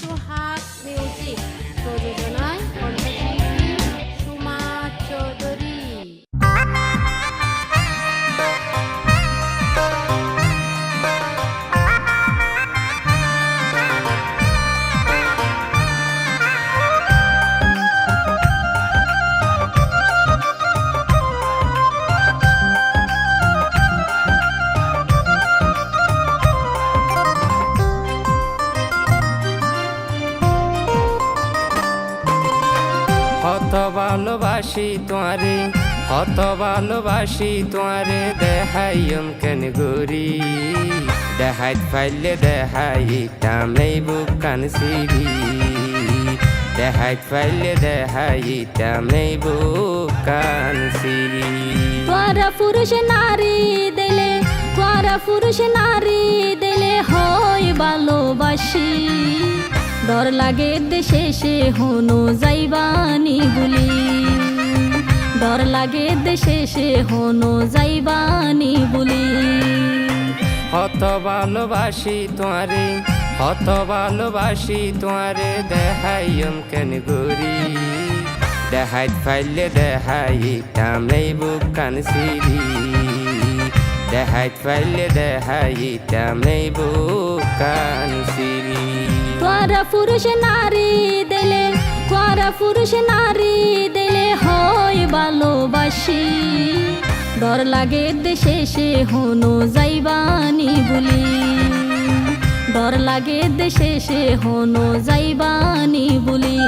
সোহাগ music প্রযোজনায় কণ্ঠশিল্পী সুমা চৌধুরী। কত ভালোবাসি তোমারে, কত ভালোবাসি তোমারে, দেখাইম কেন গরি। দেখাইত পাইলে দেখাইতাম এই বুক কান সিরি, দেখাইত পাইলে দেখাইতাম এই বুক কান সিরি। তোরা পুরুষ নারী দিলে, তোরা পুরুষ নারী দিলে হয় ভালোবাসি। ডর লাগে দেশে সে হনো যাইবানি বলি, ডর লাগে দেশে সে হনো যাইবানি বলি। কত ভালোবাসি তোমারে, কত ভালোবাসি তোমারে, দেখাইম কেন গরি। দেখাইত পাইলে দেখাইতাম এই বুক কান সিরি, দেখাইত পাইলে দেখাইতাম এই বুক কান সিরি। তোরা পুরুষ নারী দিলে, তোরা পুরুষ নারী দিলে হয় ভালোবাসি। ডর লাগে দেশে সে হনো যাইবানি বলি, ডর লাগে দেশে সে হনো যাইবানি বলি।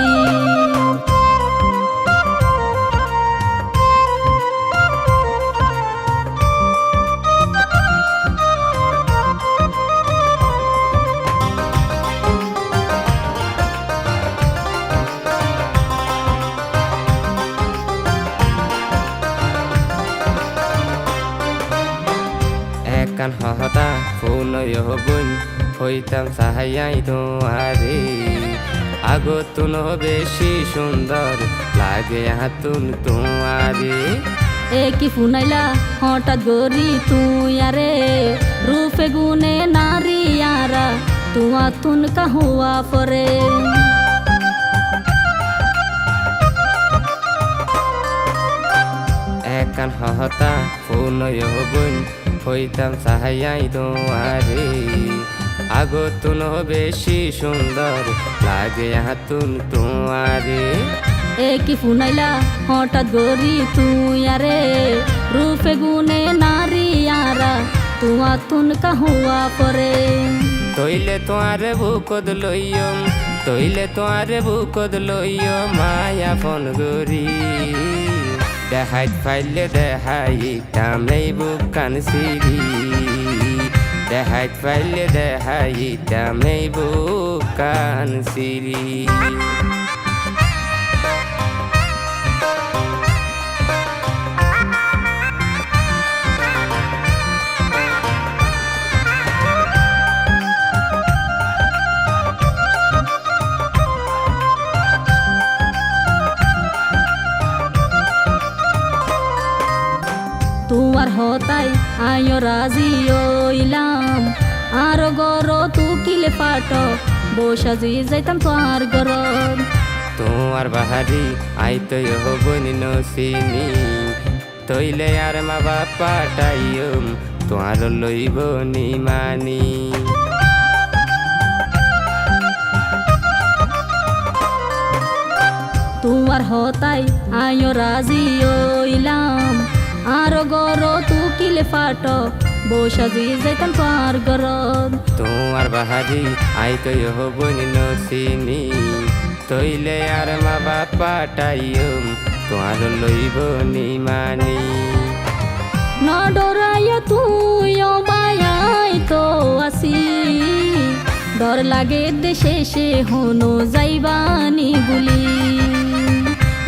একান হতা ফোন হবন হইতাম সাহাই তোমারে। আগতুন বেশি সুন্দর লাগে হাতুন তোমারে। এ কি ফুনাইলা হঠাৎ গরি তুই আরে, রূপে গুনে নারী আরা তুয়া তুন কাহুয়া পরে। একান হতা ফোন হবন হইতাম সাহাই তোমারে। আগতুন বেশি সুন্দর লাগে হাতুন তোমারে। এ কি ফুনাইলা হঠাৎ গরি তুই আরে, রূপে গুনে নারী আরা তুয়া তুন কাহুয়া পরে। তৈলে তোমারে বুকদ লইয়ম, তৈলে তোমারে বুকদ লইয়ম মায়া ফোন গরি। দেখাইত পাইলে দেখাইতাম এই বুক কান সিরি, দেখাইত পাইলে দেখাইতাম এই বুক কান সিরি। তোমার হতাই আয় রাজি ওইলাম, আর গর তু কিলে পাট বসাজি যাইতাম তোর গর। তোমার বাহারি আইতো হবন নসিনি, তৈলে আর মা বাপ পাঠাইম তোমার লইব নিমানি। তোমার হতাই আয় রাজি ওইলাম, আর গর তু কিলে পাট বসাজি যাইতাম তোর গর। তোমার বাহারি আইতো হবন নসিনি, তৈলে আর মা বাপ পাঠাইম তোমার লইব নিমানি। ন ডরাইয়া তুই বায়াই তো আসি, ডর লাগে দেশে সে হনো যাইবানি বলি,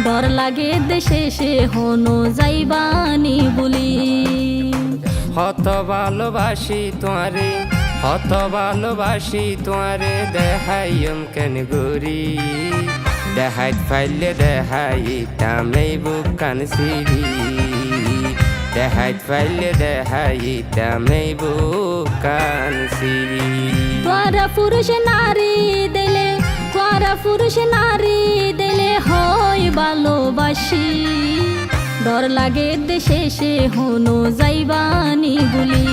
ডর লাগে দেশে সে হনো যাইবানি বলি। কত ভালোবাসি তোমারে, কত ভালোবাসি তোমারে, দেখাইম কেন গরি। দেখাইত পাইলে দেখাইতাম এই বুক কান সিরি, দেখাইত পাইলে দেখাইতাম এই বুক কান সিরি। তোরা পুরুষ নারী দিলে, পুরুষ নারী দিলে হয় ভালোবাসি ডর লাগে দেশে সে হনো যাইবানি গুলি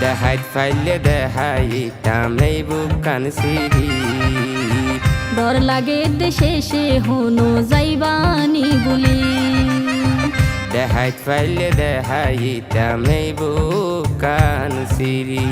দেহাইত ফাইলে দেহাইতাম এই বুকান সিরি ডর লাগে দেশে সে হনো যাইবানি গুলি দেহাইত ফাইলে দেহাইতাম এই বুকান সিরি